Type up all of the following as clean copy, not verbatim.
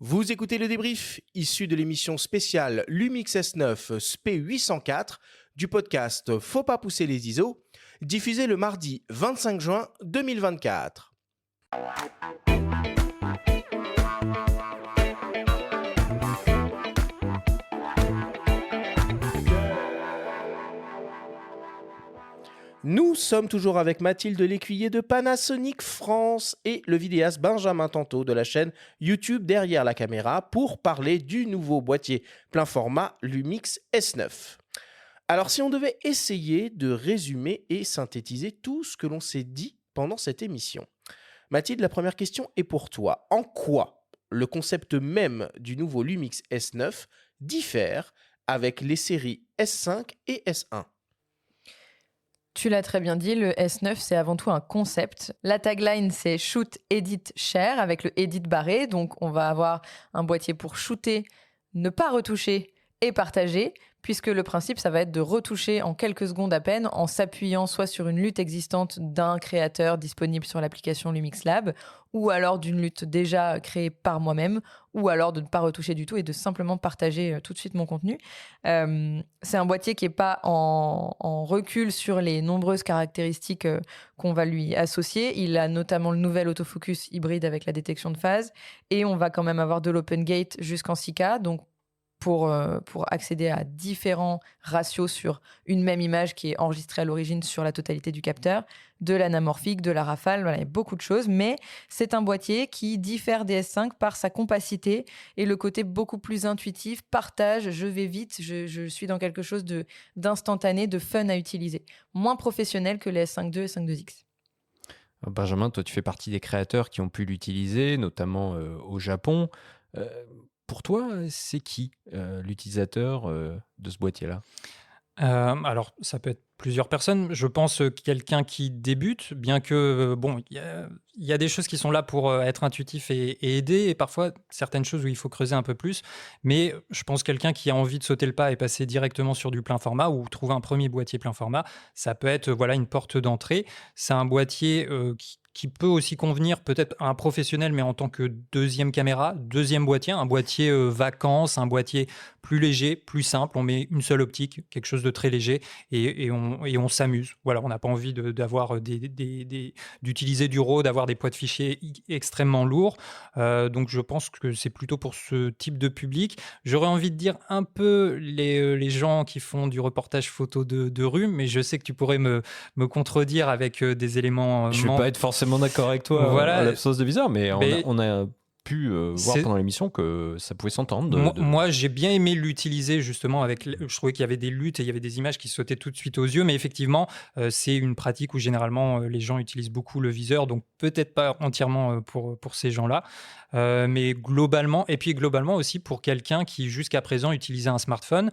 Vous écoutez le débrief issu de l'émission spéciale Lumix S9 SP 804 du podcast Faut pas pousser les ISO, diffusé le mardi 25 juin 2024. Nous sommes toujours avec Mathilde Lécuyer de Panasonic France et le vidéaste Benjamin Tanto de la chaîne YouTube Derrière la caméra pour parler du nouveau boîtier plein format Lumix S9. Alors si on devait essayer de résumer et synthétiser tout ce que l'on s'est dit pendant cette émission. Mathilde, la première question est pour toi. En quoi le concept même du nouveau Lumix S9 diffère avec les séries S5 et S1 ? Tu l'as très bien dit, le S9, c'est avant tout un concept. La tagline, c'est « Shoot, Edit, Share » avec le Edit barré. Donc, on va avoir un boîtier pour shooter, ne pas retoucher et partager, puisque le principe, ça va être de retoucher en quelques secondes à peine en s'appuyant soit sur une lutte existante d'un créateur disponible sur l'application Lumix Lab, ou alors d'une lutte déjà créée par moi-même, ou alors de ne pas retoucher du tout et de simplement partager tout de suite mon contenu. C'est un boîtier qui n'est pas en recul sur les nombreuses caractéristiques qu'on va lui associer. Il a notamment le nouvel autofocus hybride avec la détection de phase, et on va quand même avoir de l'open gate jusqu'en 6K, donc pour accéder à différents ratios sur une même image qui est enregistrée à l'origine sur la totalité du capteur, de l'anamorphique, de la rafale, voilà, il y a beaucoup de choses, mais c'est un boîtier qui diffère des S5 par sa compacité et le côté beaucoup plus intuitif, partage, je vais vite, je suis dans quelque chose d'instantané, de fun à utiliser. Moins professionnel que les S5 II et S5 IIX. Benjamin, toi tu fais partie des créateurs qui ont pu l'utiliser, notamment au Japon. Pour toi, c'est qui l'utilisateur de ce boîtier-là ? Alors, ça peut être plusieurs personnes. Je pense quelqu'un qui débute, bien que, bon, il y a des choses qui sont là pour être intuitif et aider, et parfois certaines choses où il faut creuser un peu plus. Mais je pense quelqu'un qui a envie de sauter le pas et passer directement sur du plein format ou trouver un premier boîtier plein format, ça peut être voilà, une porte d'entrée. C'est un boîtier qui peut aussi convenir peut-être à un professionnel, mais en tant que deuxième caméra, deuxième boîtier, un boîtier vacances, un boîtier plus léger, plus simple. On met une seule optique, quelque chose de très léger, et on s'amuse. Voilà, on n'a pas envie d'avoir d'utiliser du RAW, d'avoir des poids de fichiers extrêmement lourds. Donc je pense que c'est plutôt pour ce type de public. J'aurais envie de dire un peu les gens qui font du reportage photo de rue, mais je sais que tu pourrais me contredire avec des éléments... Je ne vais pas être forcément d'accord avec toi voilà. à l'absence de viseur, mais on a pu voir pendant l'émission que ça pouvait s'entendre. Moi, j'ai bien aimé l'utiliser justement avec... Je trouvais qu'il y avait des luttes et il y avait des images qui sautaient tout de suite aux yeux, mais effectivement, c'est une pratique où généralement les gens utilisent beaucoup le viseur, donc peut-être pas entièrement pour ces gens-là, mais globalement aussi pour quelqu'un qui jusqu'à présent utilisait un smartphone,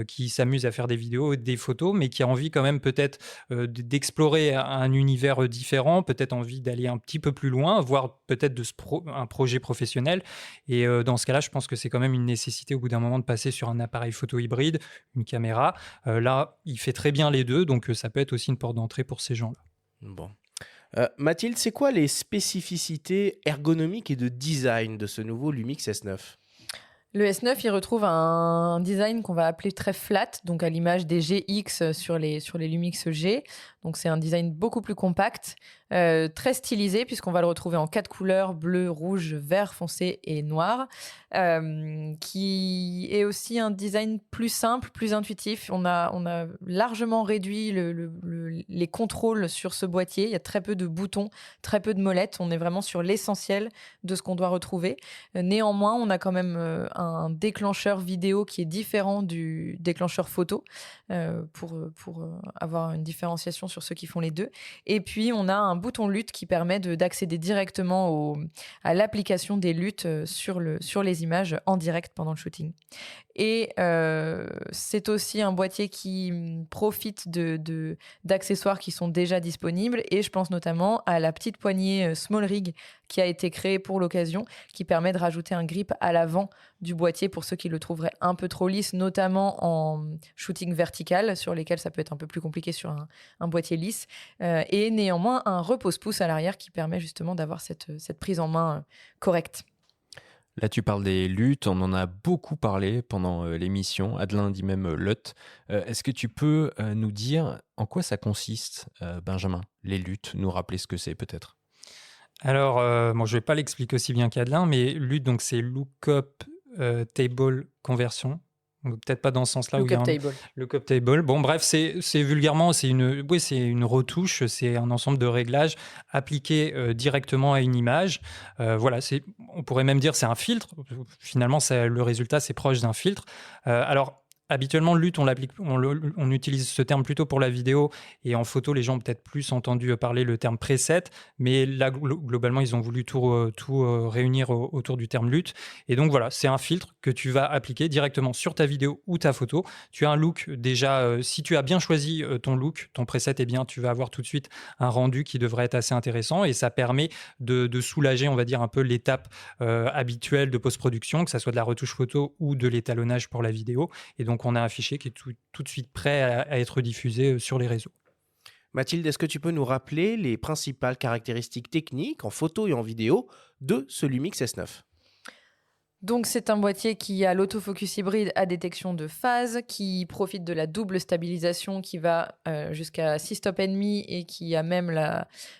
qui s'amuse à faire des vidéos, des photos, mais qui a envie quand même peut-être d'explorer un univers différent, peut-être envie d'aller un petit peu plus loin, voire peut-être un projet professionnel. Et dans ce cas-là, je pense que c'est quand même une nécessité au bout d'un moment de passer sur un appareil photo hybride, une caméra. Là, il fait très bien les deux, donc ça peut être aussi une porte d'entrée pour ces gens-là. Bon. Mathilde, c'est quoi les spécificités ergonomiques et de design de ce nouveau Lumix S9 ? Le S9, il retrouve un design qu'on va appeler très flat, donc à l'image des GX sur les Lumix G. Donc c'est un design beaucoup plus compact, très stylisé puisqu'on va le retrouver en 4 couleurs, bleu, rouge, vert foncé et noir, qui est aussi un design plus simple, plus intuitif. On a largement réduit les contrôles sur ce boîtier. Il y a très peu de boutons, très peu de molettes. On est vraiment sur l'essentiel de ce qu'on doit retrouver. Néanmoins, on a quand même un déclencheur vidéo qui est différent du déclencheur photo pour avoir une différenciation sur ceux qui font les deux. Et puis, on a un bouton lutte qui permet d'accéder directement à l'application des luttes sur les images en direct pendant le shooting. Et c'est aussi un boîtier qui profite d'accessoires qui sont déjà disponibles. Et je pense notamment à la petite poignée Small Rig qui a été créée pour l'occasion, qui permet de rajouter un grip à l'avant du boîtier pour ceux qui le trouveraient un peu trop lisse, notamment en shooting vertical, sur lesquels ça peut être un peu plus compliqué sur un boîtier lisse. Et néanmoins, un repose-pouce à l'arrière qui permet justement d'avoir cette prise en main correcte. Là, tu parles des luttes, on en a beaucoup parlé pendant l'émission. Adelin dit même lutte. Est-ce que tu peux nous dire en quoi ça consiste, Benjamin, les luttes, nous rappeler ce que c'est peut-être? Alors, bon, je vais pas l'expliquer aussi bien qu'Adelin, mais LUT, donc c'est Lookup Table Conversion. Donc, peut-être pas dans ce sens-là où il y a Lookup un table. lookup table. Bon, bref, c'est vulgairement, c'est une retouche, c'est un ensemble de réglages appliqués directement à une image. Voilà, on pourrait même dire c'est un filtre. Finalement, le résultat, c'est proche d'un filtre. Alors, habituellement, LUT, on utilise ce terme plutôt pour la vidéo, et en photo, les gens ont peut-être plus entendu parler le terme preset, mais là, globalement, ils ont voulu tout réunir autour du terme LUT. Et donc voilà, c'est un filtre que tu vas appliquer directement sur ta vidéo ou ta photo. Tu as un look déjà, si tu as bien choisi ton look, ton preset, eh bien, tu vas avoir tout de suite un rendu qui devrait être assez intéressant, et ça permet de soulager, on va dire, un peu l'étape habituelle de post-production, que ça soit de la retouche photo ou de l'étalonnage pour la vidéo. Et donc, on a un fichier qui est tout de suite prêt à être diffusé sur les réseaux. Mathilde, est-ce que tu peux nous rappeler les principales caractéristiques techniques en photo et en vidéo de ce Lumix S9? Donc, c'est un boîtier qui a l'autofocus hybride à détection de phase, qui profite de la double stabilisation qui va jusqu'à 6 stops et demi, et qui a même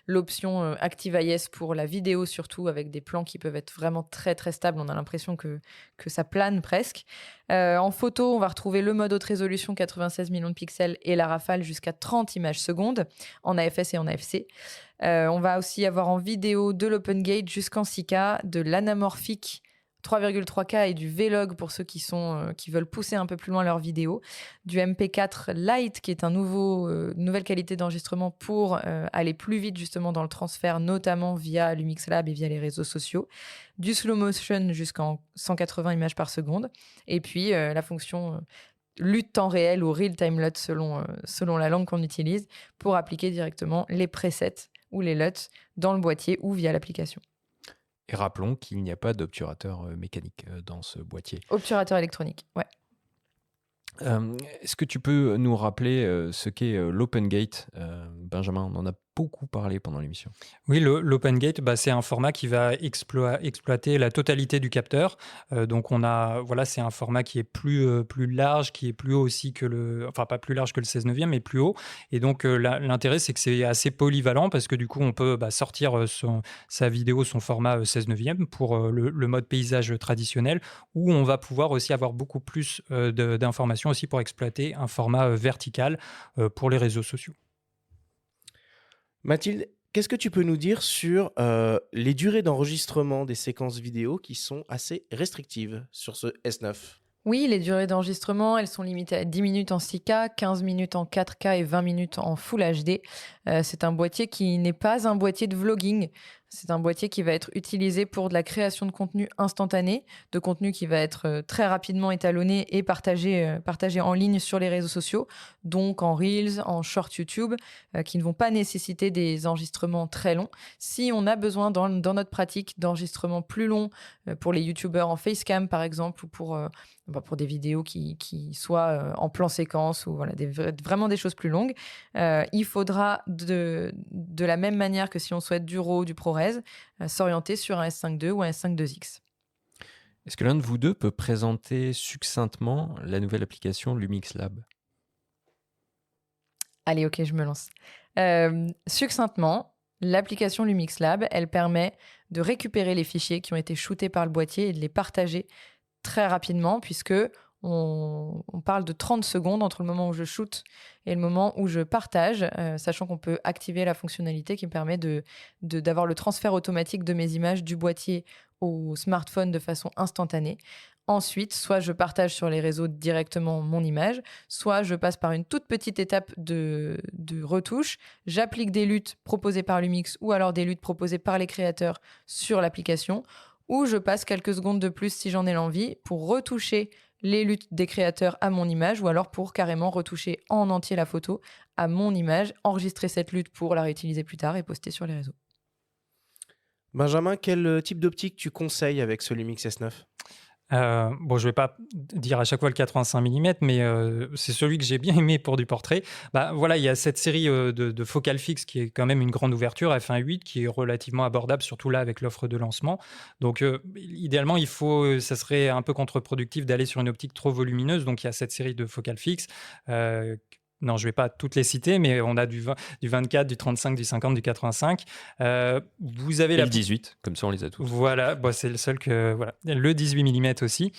l'option Active IS pour la vidéo, surtout avec des plans qui peuvent être vraiment très très stables. On a l'impression que ça plane presque. En photo, on va retrouver le mode haute résolution 96 millions de pixels et la rafale jusqu'à 30 images secondes en AFS et en AFC. On va aussi avoir en vidéo de l'open gate jusqu'en 6K, de l'anamorphique 3,3K et du Vlog pour ceux qui veulent pousser un peu plus loin leur vidéo, du MP4 Lite qui est nouvelle qualité d'enregistrement pour aller plus vite justement dans le transfert, notamment via Lumix Lab et via les réseaux sociaux, du slow motion jusqu'en 180 images par seconde, et puis la fonction LUT temps réel ou real time LUT selon la langue qu'on utilise pour appliquer directement les presets ou les LUT dans le boîtier ou via l'application. Et rappelons qu'il n'y a pas d'obturateur mécanique dans ce boîtier. Obturateur électronique, ouais. Est-ce que tu peux nous rappeler ce qu'est l'Open Gate, Benjamin? On en a beaucoup parlé pendant l'émission. Oui, l'Open Gate, c'est un format qui va exploiter la totalité du capteur. Donc, c'est un format qui est plus large, qui est plus haut aussi enfin, pas plus large que le 16/9, mais plus haut. Et donc, l'intérêt, c'est que c'est assez polyvalent parce que du coup, on peut sortir sa vidéo, son format 16/9 pour le mode paysage traditionnel, où on va pouvoir aussi avoir beaucoup plus d'informations aussi pour exploiter un format vertical pour les réseaux sociaux. Mathilde, qu'est-ce que tu peux nous dire sur les durées d'enregistrement des séquences vidéo qui sont assez restrictives sur ce S9? Oui, les durées d'enregistrement, elles sont limitées à 10 minutes en 6K, 15 minutes en 4K et 20 minutes en Full HD. C'est un boîtier qui n'est pas un boîtier de vlogging. C'est un boîtier qui va être utilisé pour de la création de contenu instantané, de contenu qui va être très rapidement étalonné et partagé en ligne sur les réseaux sociaux, donc en Reels, en Short YouTube, qui ne vont pas nécessiter des enregistrements très longs. Si on a besoin dans notre pratique d'enregistrements plus longs pour les YouTubeurs en facecam par exemple, ou pour des vidéos qui soient en plan séquence, ou voilà, vraiment des choses plus longues, il faudra de la même manière que si on souhaite du RAW ou du ProRes, s'orienter sur un S5 II ou un S5 IIX. Est-ce que l'un de vous deux peut présenter succinctement la nouvelle application Lumix Lab? Allez, ok, je me lance. Succinctement, l'application Lumix Lab, elle permet de récupérer les fichiers qui ont été shootés par le boîtier et de les partager très rapidement, puisque on parle de 30 secondes entre le moment où je shoot et le moment où je partage, sachant qu'on peut activer la fonctionnalité qui me permet d'avoir le transfert automatique de mes images du boîtier au smartphone de façon instantanée. Ensuite, soit je partage sur les réseaux directement mon image, soit je passe par une toute petite étape de retouche. J'applique des LUT proposées par Lumix ou alors des LUT proposées par les créateurs sur l'application, ou je passe quelques secondes de plus si j'en ai l'envie pour retoucher les LUT des créateurs à mon image, ou alors pour carrément retoucher en entier la photo à mon image, enregistrer cette LUT pour la réutiliser plus tard et poster sur les réseaux. Benjamin, quel type d'optique tu conseilles avec ce Lumix S9? Bon, je vais pas dire à chaque fois le 85 mm, mais c'est celui que j'ai bien aimé pour du portrait. Bah, voilà, il y a cette série de focale fixe qui est quand même une grande ouverture, f1.8, qui est relativement abordable, surtout là avec l'offre de lancement. Donc, idéalement, ça serait un peu contre-productif d'aller sur une optique trop volumineuse. Donc, il y a cette série de focales fixes. Non, je ne vais pas toutes les citer, mais on a du 24, du 35, du 50, du 85. Vous avez Et le 18, comme ça on les a tous. Voilà, bah, c'est le seul que... Voilà. Le 18 mm aussi.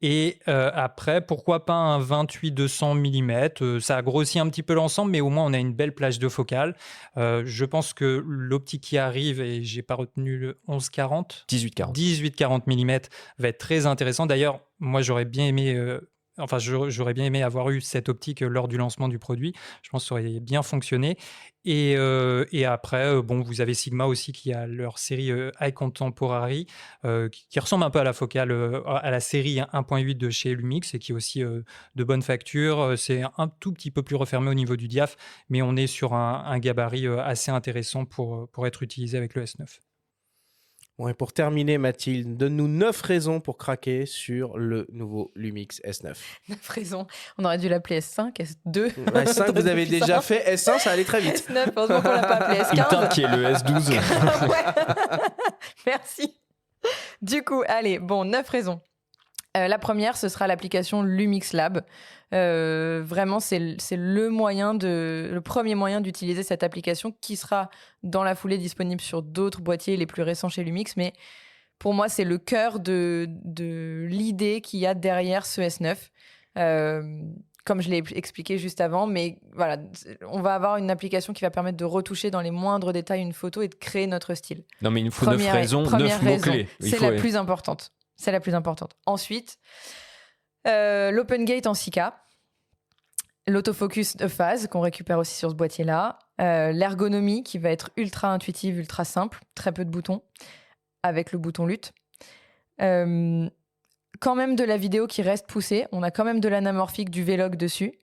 Et après, pourquoi pas un 28-200 mm. Ça grossit un petit peu l'ensemble, mais au moins on a une belle plage de focale. Je pense que l'optique qui arrive, et j'ai pas retenu le 11-40, 18-40 mm, va être très intéressant. D'ailleurs, moi j'aurais bien aimé... j'aurais bien aimé avoir eu cette optique lors du lancement du produit. Je pense que ça aurait bien fonctionné. Et après, bon, vous avez Sigma aussi qui a leur série High Contemporary qui ressemble un peu à la focale, à la série 1.8 de chez Lumix et qui est aussi de bonne facture. C'est un tout petit peu plus refermé au niveau du diaph, mais on est sur un gabarit assez intéressant pour être utilisé avec le S9. Bon, et pour terminer, Mathilde, donne-nous 9 raisons pour craquer sur le nouveau Lumix S9. 9 raisons. On aurait dû l'appeler S5, S2. S5, vous avez déjà fait. S1, ça allait très vite. S9, heureusement qu'on l'a pas appelé S15. Putain, qui est le S12. Ouais. Merci. Du coup, allez, bon, 9 raisons. La première, ce sera l'application Lumix Lab. Vraiment, c'est le premier moyen d'utiliser cette application qui sera dans la foulée disponible sur d'autres boîtiers les plus récents chez Lumix. Mais pour moi, c'est le cœur de l'idée qu'il y a derrière ce S9. Comme je l'ai expliqué juste avant, mais voilà, on va avoir une application qui va permettre de retoucher dans les moindres détails une photo et de créer notre style. Non, mais il nous faut 9 raisons, 9 mots-clés. C'est la plus importante. C'est la plus importante. Ensuite, l'Open Gate en 6K, l'autofocus de phase qu'on récupère aussi sur ce boîtier-là, l'ergonomie qui va être ultra intuitive, ultra simple, très peu de boutons, avec le bouton lutte. Quand même de la vidéo qui reste poussée, on a quand même de l'anamorphique, du Vlog dessus.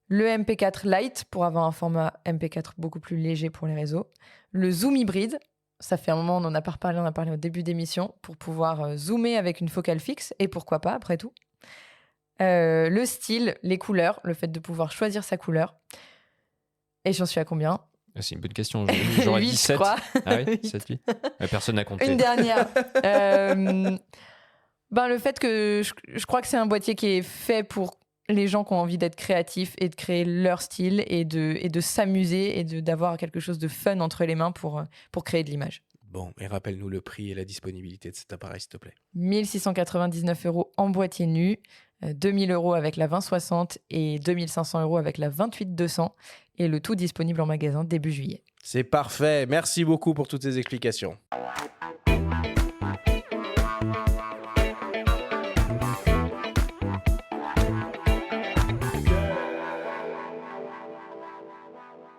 Le MP4 Lite pour avoir un format MP4 beaucoup plus léger pour les réseaux. Le zoom hybride. Ça fait un moment, on n'en a pas reparlé, on a parlé au début d'émission, pour pouvoir zoomer avec une focale fixe, et pourquoi pas, après tout. Le style, les couleurs, le fait de pouvoir choisir sa couleur. Et j'en suis à combien ? C'est une bonne question. J'aurais 8, dit 7. Ah oui, 7, 8. Personne n'a compté. Une dernière. Le fait que je crois que c'est un boîtier qui est fait pour les gens qui ont envie d'être créatifs et de créer leur style et de s'amuser et d'avoir quelque chose de fun entre les mains pour créer de l'image. Bon, et rappelle-nous le prix et la disponibilité de cet appareil, s'il te plaît. 1 699 € en boîtier nu, 2 000 € avec la 2060 et 2 500 € avec la 28-200, et le tout disponible en magasin début juillet. C'est parfait. Merci beaucoup pour toutes ces explications.